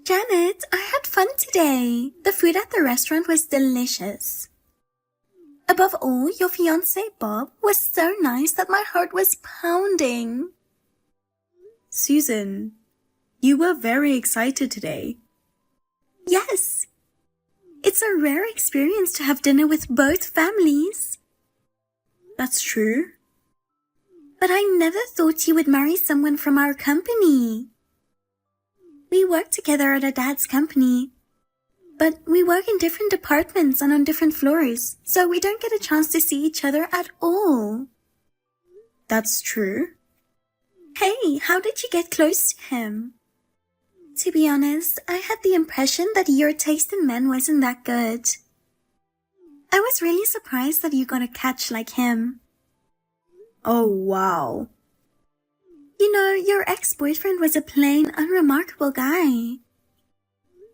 Janet, I had fun today. The food at the restaurant was delicious. Above all, your fiancé Bob was so nice that my heart was pounding. Susan, you were very excited today. Yes. It's a rare experience to have dinner with both families. That's true. But I never thought you would marry someone from our company. We work together at our dad's company, but we work in different departments and on different floors, so we don't get a chance to see each other at all. That's true. Hey, how did you get close to him? To be honest, I had the impression that your taste in men wasn't that good. I was really surprised that you got a catch like him. Oh, wow. You know, your ex-boyfriend was a plain, unremarkable guy.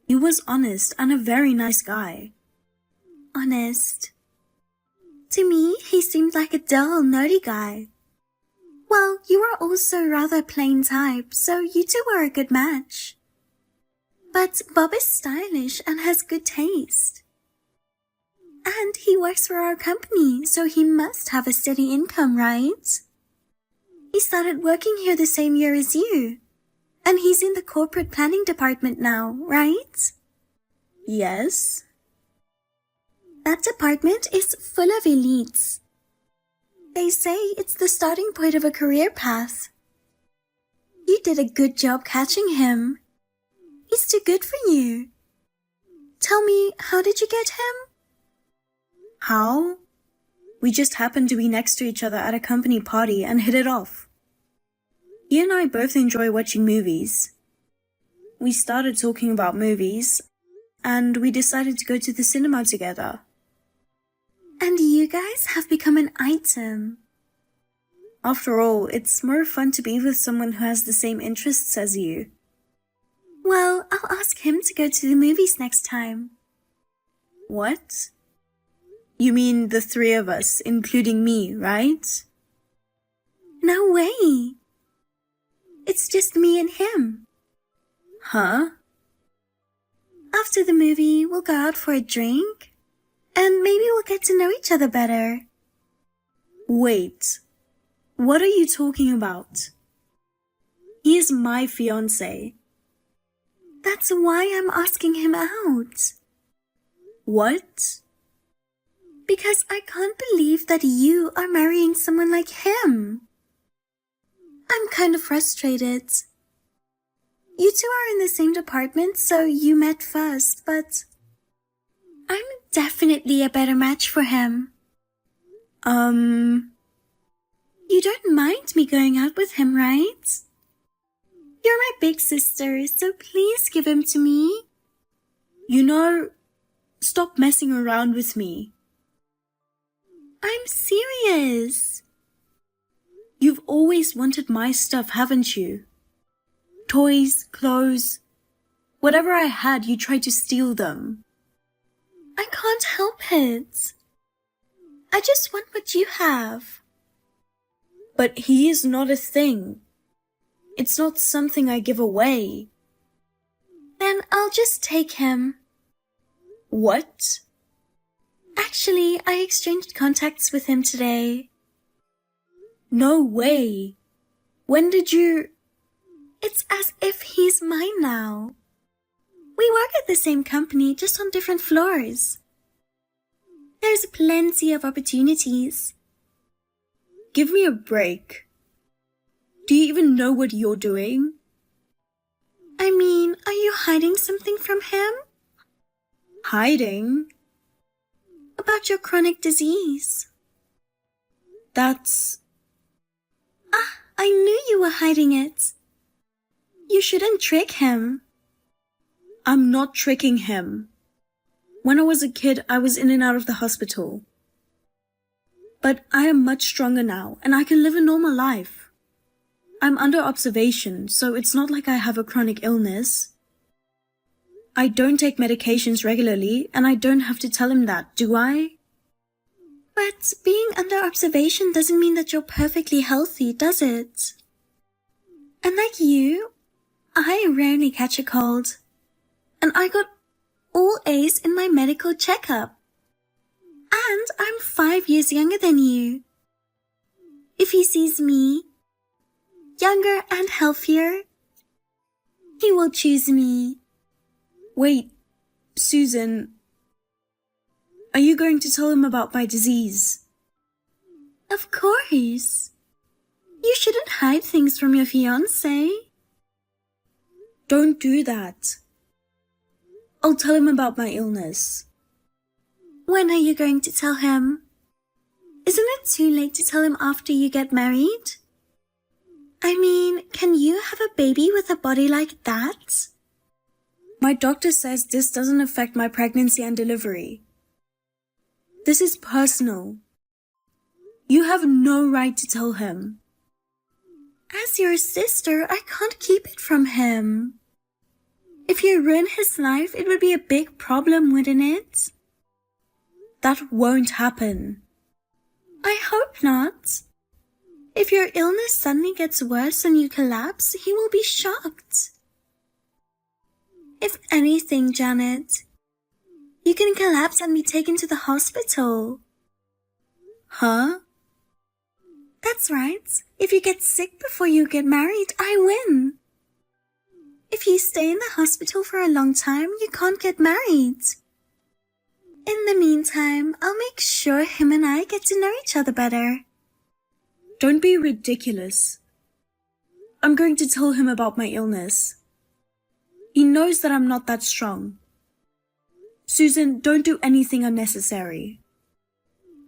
He was honest and a very nice guy. Honest. To me, he seemed like a dull, nerdy guy. Well, you were also rather plain type, so you two were a good match. But Bob is stylish and has good taste. And he works for our company, so he must have a steady income, right? He started working here the same year as you. And he's in the corporate planning department now, right? Yes. That department is full of elites. They say it's the starting point of a career path. You did a good job catching him. He's too good for you. Tell me, how did you get him? How? We just happened to be next to each other at a company party and hit it off. He and I both enjoy watching movies. We started talking about movies, and we decided to go to the cinema together. And you guys have become an item. After all, it's more fun to be with someone who has the same interests as you. Well, I'll ask him to go to the movies next time. What? You mean the three of us, including me, right? No way. It's just me and him. Huh? After the movie, we'll go out for a drink, and maybe we'll get to know each other better. Wait, what are you talking about? He is my fiancé. That's why I'm asking him out. What? Because I can't believe that you are marrying someone like him. I'm kind of frustrated. You two are in the same department, so you met first, but I'm definitely a better match for him. You don't mind me going out with him, right? You're my big sister, so please give him to me. You know, stop messing around with me. I'm serious. You've always wanted my stuff, haven't you? Toys, clothes, whatever I had, you tried to steal them. I can't help it. I just want what you have. But he is not a thing. It's not something I give away. Then I'll just take him. What? Actually, I exchanged contacts with him today. No way. When did you... It's as if he's mine now. We work at the same company, just on different floors. There's plenty of opportunities. Give me a break. Do you even know what you're doing? I mean, are you hiding something from him? Hiding? About your chronic disease. That's... I knew you were hiding it. You shouldn't trick him. I'm not tricking him. When I was a kid, I was in and out of the hospital. But I am much stronger now, and I can live a normal life. I'm under observation, so it's not like I have a chronic illness. I don't take medications regularly, and I don't have to tell him that, do I? But being under observation doesn't mean that you're perfectly healthy, does it? And like you, I rarely catch a cold. and I got all A's in my medical checkup. And I'm 5 years younger than you. If he sees me, younger and healthier, he will choose me. Wait, Susan, are you going to tell him about my disease? Of course. You shouldn't hide things from your fiancé. Don't do that. I'll tell him about my illness. When are you going to tell him? Isn't it too late to tell him after you get married? I mean, can you have a baby with a body like that? My doctor says this doesn't affect my pregnancy and delivery. This is personal. You have no right to tell him. As your sister, I can't keep it from him. If you ruin his life, it would be a big problem, wouldn't it? That won't happen. I hope not. If your illness suddenly gets worse and you collapse, he will be shocked. If anything, Janet, you can collapse and be taken to the hospital. Huh? That's right. If you get sick before you get married, I win. If you stay in the hospital for a long time, you can't get married. In the meantime, I'll make sure him and I get to know each other better. Don't be ridiculous. I'm going to tell him about my illness. He knows that I'm not that strong. Susan, don't do anything unnecessary.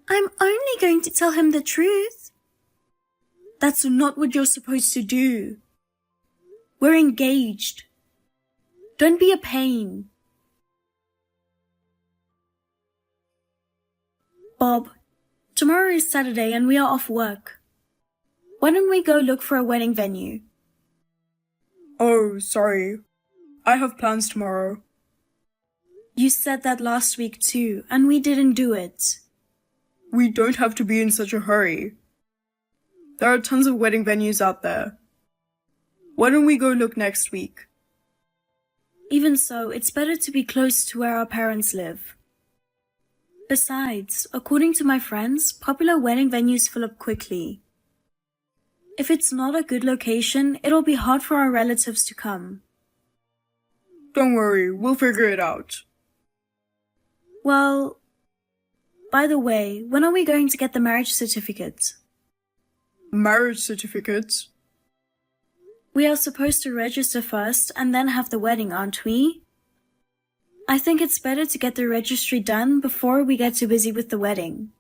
I'm only going to tell him the truth. That's not what you're supposed to do. We're engaged. Don't be a pain. Bob, tomorrow is Saturday and we are off work. Why don't we go look for a wedding venue? Oh, sorry. I have plans tomorrow. You said that last week too, and we didn't do it. We don't have to be in such a hurry. There are tons of wedding venues out there. Why don't we go look next week? Even so, it's better to be close to where our parents live. Besides, according to my friends, popular wedding venues fill up quickly. If it's not a good location, it'll be hard for our relatives to come. Don't worry, we'll figure it out. Well, by the way, when are we going to get the marriage certificate? Marriage certificates? We are supposed to register first and then have the wedding, aren't we? I think it's better to get the registry done before we get too busy with the wedding.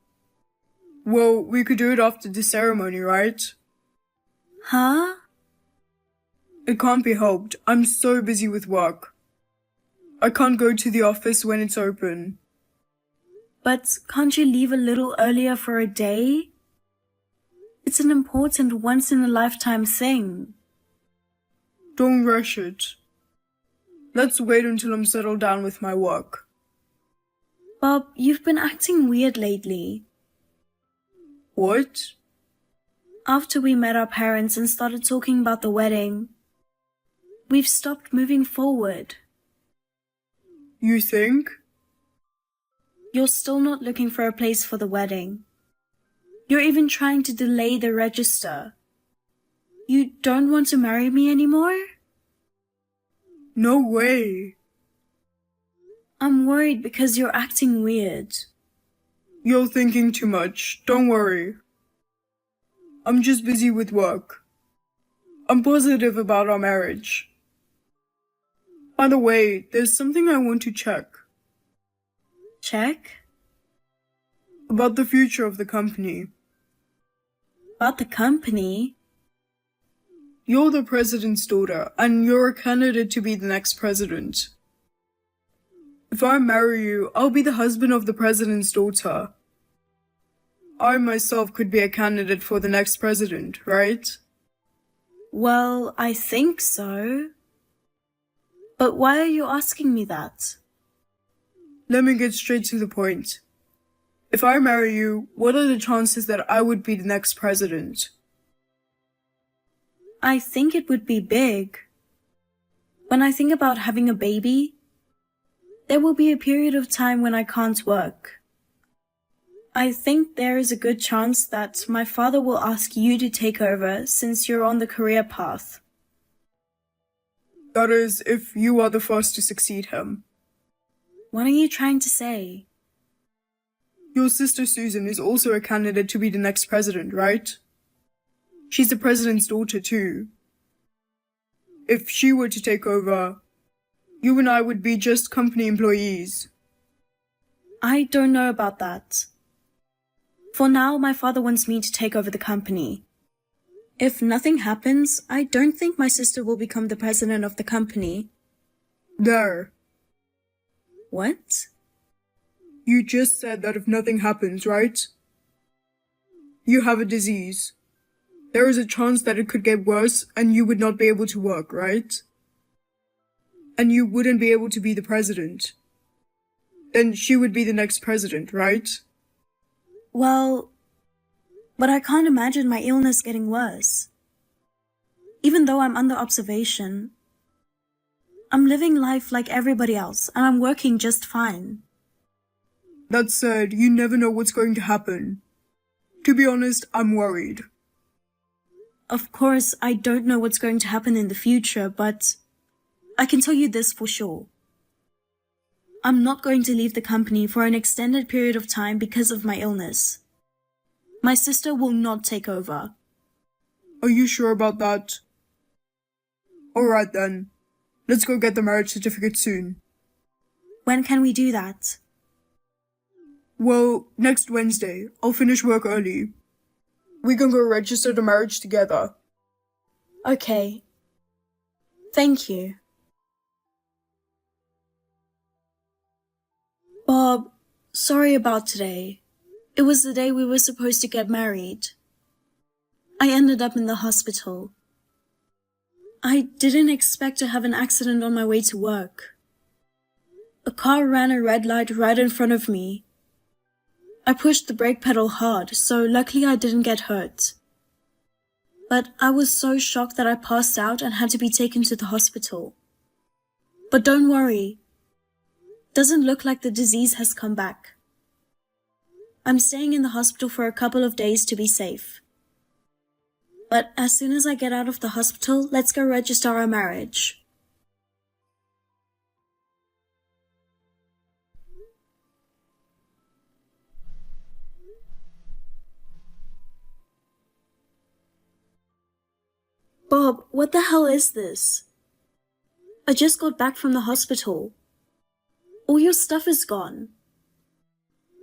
Well, we could do it after the ceremony, right? Huh? It can't be helped. I'm so busy with work. I can't go to the office when it's open. But can't you leave a little earlier for a day? It's an important once-in-a-lifetime thing. Don't rush it. Let's wait until I'm settled down with my work. Bob, you've been acting weird lately. What? After we met our parents and started talking about the wedding, we've stopped moving forward. You think? You're still not looking for a place for the wedding. You're even trying to delay the register. You don't want to marry me anymore? No way. I'm worried because you're acting weird. You're thinking too much. Don't worry. I'm just busy with work. I'm positive about our marriage. By the way, there's something I want to check. Check? About the future of the company. About the company? You're the president's daughter, and you're a candidate to be the next president. If I marry you, I'll be the husband of the president's daughter. I myself could be a candidate for the next president, right? Well, I think so. But why are you asking me that? Let me get straight to the point. If I marry you, what are the chances that I would be the next president? I think it would be big. When I think about having a baby, there will be a period of time when I can't work. I think there is a good chance that my father will ask you to take over since you're on the career path. That is, if you are the first to succeed him. What are you trying to say? Your sister Susan is also a candidate to be the next president, right? She's the president's daughter too. If she were to take over, you and I would be just company employees. I don't know about that. For now, my father wants me to take over the company. If nothing happens, I don't think my sister will become the president of the company. There. What? You just said that if nothing happens, right? You have a disease. There is a chance that it could get worse and you would not be able to work, right? And you wouldn't be able to be the president. Then she would be the next president, right? Well, but I can't imagine my illness getting worse. Even though I'm under observation, I'm living life like everybody else and I'm working just fine. That said, you never know what's going to happen. To be honest, I'm worried. Of course, I don't know what's going to happen in the future, but I can tell you this for sure. I'm not going to leave the company for an extended period of time because of my illness. My sister will not take over. Are you sure about that? Alright then. Let's go get the marriage certificate soon. When can we do that? Well, next Wednesday. I'll finish work early. We can go register the marriage together. Okay. Thank you. Bob, sorry about today. It was the day we were supposed to get married. I ended up in the hospital. I didn't expect to have an accident on my way to work. A car ran a red light right in front of me. I pushed the brake pedal hard, so luckily I didn't get hurt. But I was so shocked that I passed out and had to be taken to the hospital. But don't worry. Doesn't look like the disease has come back. I'm staying in the hospital for a couple of days to be safe. But as soon as I get out of the hospital, let's go register our marriage. Bob, what the hell is this? I just got back from the hospital. All your stuff is gone.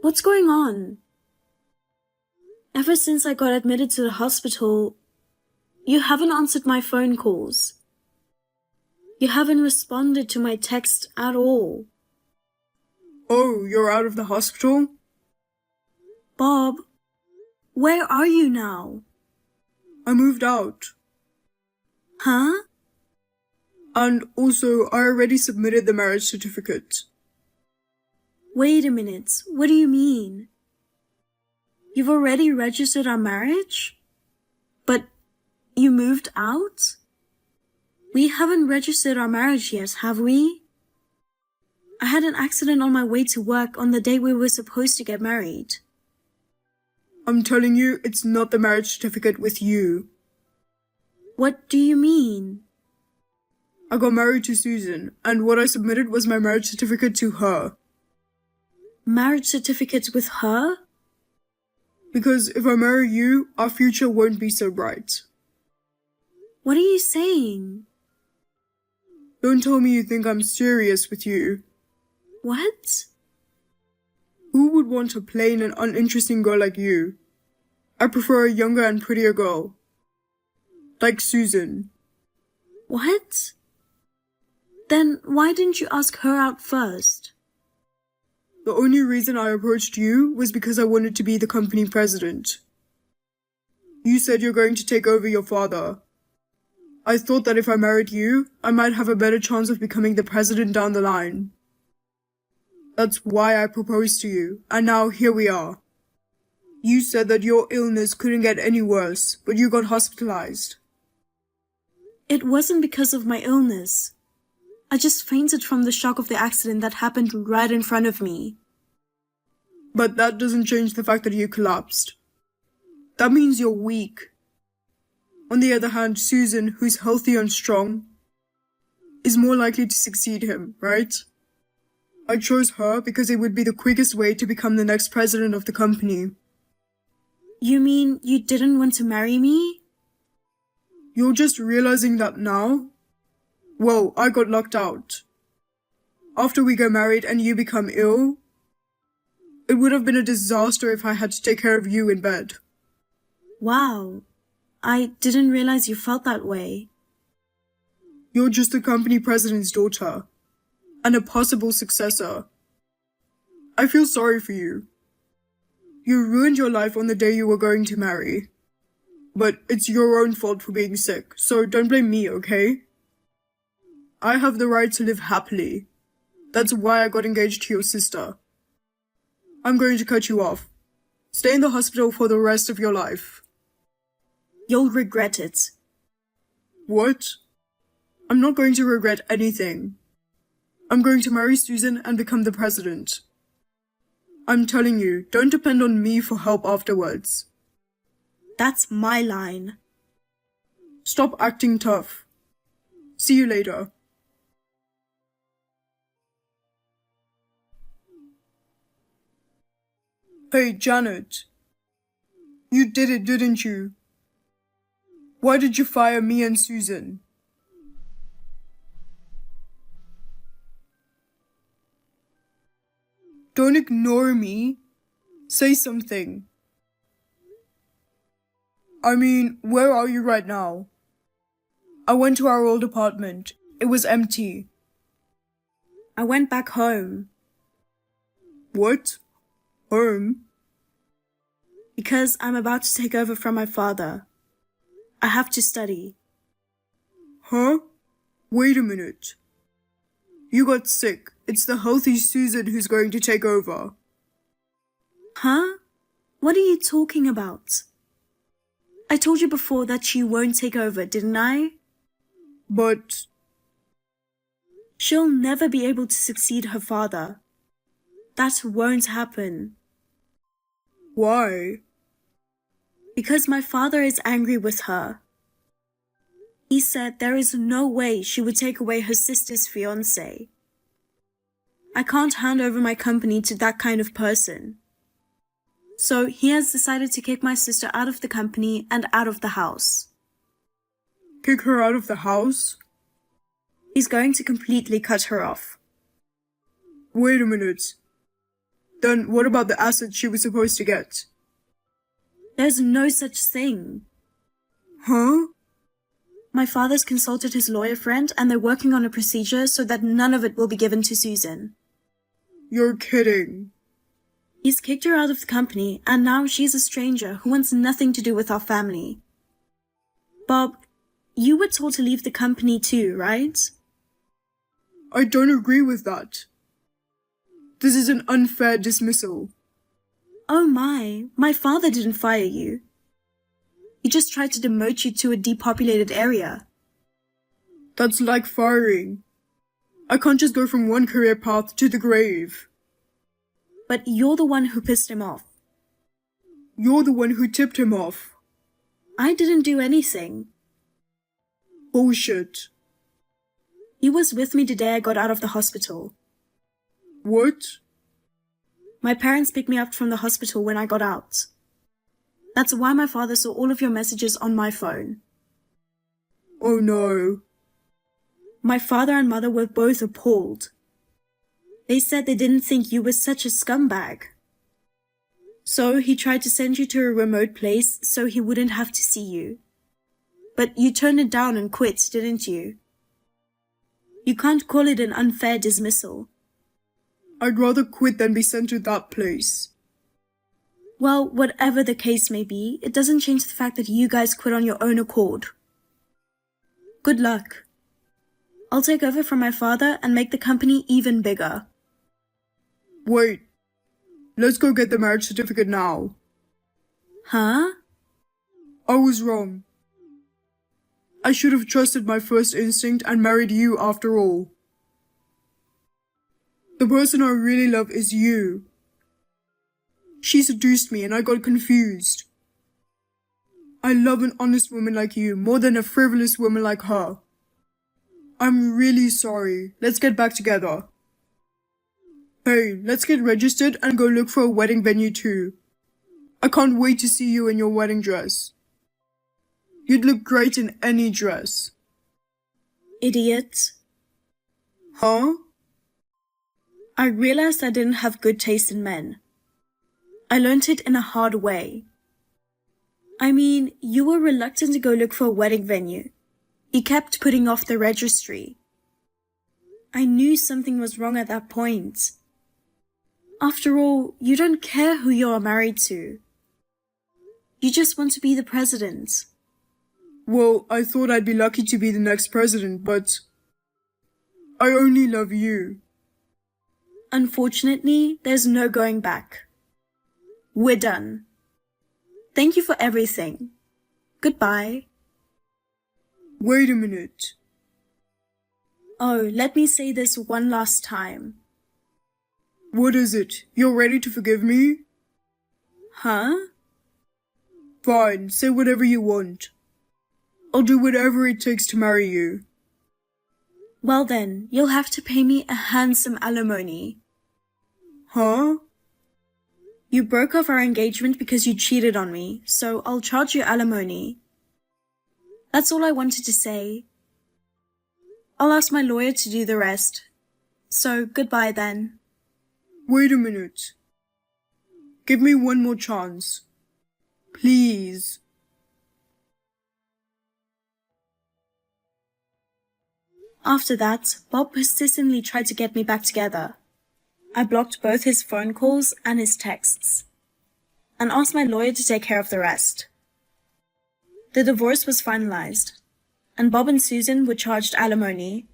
What's going on? Ever since I got admitted to the hospital, you haven't answered my phone calls. You haven't responded to my text at all. Oh, you're out of the hospital? Bob, where are you now? I moved out. Huh? And also, I already submitted the marriage certificate. Wait a minute, what do you mean? You've already registered our marriage? But you moved out? We haven't registered our marriage yet, have we? I had an accident on my way to work on the day we were supposed to get married. I'm telling you, it's not the marriage certificate with you. What do you mean? I got married to Susan, and what I submitted was my marriage certificate to her. Marriage certificates with her? Because if I marry you, our future won't be so bright. What are you saying? Don't tell me you think I'm serious with you. What? Who would want a plain and uninteresting girl like you? I prefer a younger and prettier girl. Like Susan. What? Then why didn't you ask her out first? The only reason I approached you was because I wanted to be the company president. You said you're going to take over your father. I thought that if I married you, I might have a better chance of becoming the president down the line. That's why I proposed to you, and now here we are. You said that your illness couldn't get any worse, but you got hospitalized. It wasn't because of my illness. I just fainted from the shock of the accident that happened right in front of me. But that doesn't change the fact that you collapsed. That means you're weak. On the other hand, Susan, who's healthy and strong, is more likely to succeed him, right? I chose her because it would be the quickest way to become the next president of the company. You mean you didn't want to marry me? You're just realizing that now? Well, I got locked out. After we got married and you become ill, it would have been a disaster if I had to take care of you in bed. Wow, I didn't realize you felt that way. You're just the company president's daughter, and a possible successor. I feel sorry for you. You ruined your life on the day you were going to marry. But it's your own fault for being sick, so don't blame me, okay? I have the right to live happily. That's why I got engaged to your sister. I'm going to cut you off. Stay in the hospital for the rest of your life. You'll regret it. What? I'm not going to regret anything. I'm going to marry Susan and become the president. I'm telling you, don't depend on me for help afterwards. That's my line. Stop acting tough. See you later. Hey, Janet. You did it, didn't you? Why did you fire me and Susan? Don't ignore me. Say something. I mean, where are you right now? I went to our old apartment. It was empty. I went back home. What? Home? Because I'm about to take over from my father. I have to study. Huh? Wait a minute. You got sick. It's the healthy Susan who's going to take over. Huh? What are you talking about? I told you before that she won't take over, didn't I? But she'll never be able to succeed her father. That won't happen. Why? Because my father is angry with her. He said there is no way she would take away her sister's fiancé. I can't hand over my company to that kind of person. So he has decided to kick my sister out of the company and out of the house. Kick her out of the house? He's going to completely cut her off. Wait a minute. Then what about the assets she was supposed to get? There's no such thing. Huh? My father's consulted his lawyer friend and they're working on a procedure so that none of it will be given to Susan. You're kidding. He's kicked her out of the company and now she's a stranger who wants nothing to do with our family. Bob, you were told to leave the company too, right? I don't agree with that. This is an unfair dismissal. Oh my father didn't fire you. He just tried to demote you to a depopulated area. That's like firing. I can't just go from one career path to the grave. But you're the one who pissed him off. You're the one who tipped him off. I didn't do anything. Bullshit. He was with me the day I got out of the hospital. What? My parents picked me up from the hospital when I got out. That's why my father saw all of your messages on my phone. Oh no. My father and mother were both appalled. They said they didn't think you were such a scumbag. So he tried to send you to a remote place so he wouldn't have to see you. But you turned it down and quit, didn't you? You can't call it an unfair dismissal. I'd rather quit than be sent to that place. Well, whatever the case may be, it doesn't change the fact that you guys quit on your own accord. Good luck. I'll take over from my father and make the company even bigger. Wait. Let's go get the marriage certificate now. Huh? I was wrong. I should have trusted my first instinct and married you after all. The person I really love is you. She seduced me and I got confused. I love an honest woman like you more than a frivolous woman like her. I'm really sorry. Let's get back together. Hey, let's get registered and go look for a wedding venue too. I can't wait to see you in your wedding dress. You'd look great in any dress. Idiot. Huh? I realized I didn't have good taste in men. I learnt it in a hard way. I mean, you were reluctant to go look for a wedding venue. You kept putting off the registry. I knew something was wrong at that point. After all, you don't care who you are married to. You just want to be the president. Well, I thought I'd be lucky to be the next president, but I only love you. Unfortunately, there's no going back. We're done. Thank you for everything. Goodbye. Wait a minute. Oh, let me say this one last time. What is it? You're ready to forgive me? Huh? Fine, say whatever you want. I'll do whatever it takes to marry you. Well then, you'll have to pay me a handsome alimony. Huh? You broke off our engagement because you cheated on me, so I'll charge you alimony. That's all I wanted to say. I'll ask my lawyer to do the rest. So, goodbye then. Wait a minute. Give me one more chance. Please. After that, Bob persistently tried to get me back together. I blocked both his phone calls and his texts, and asked my lawyer to take care of the rest. The divorce was finalized, and Bob and Susan were charged alimony.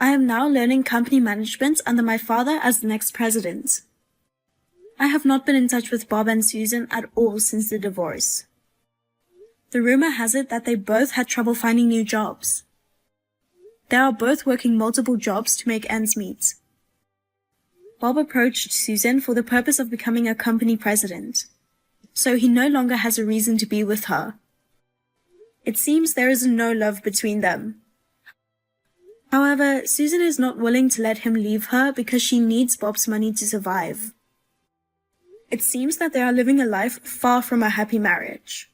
I am now learning company management under my father as the next president. I have not been in touch with Bob and Susan at all since the divorce. The rumor has it that they both had trouble finding new jobs. They are both working multiple jobs to make ends meet. Bob approached Susan for the purpose of becoming a company president, so he no longer has a reason to be with her. It seems there is no love between them. However, Susan is not willing to let him leave her because she needs Bob's money to survive. It seems that they are living a life far from a happy marriage.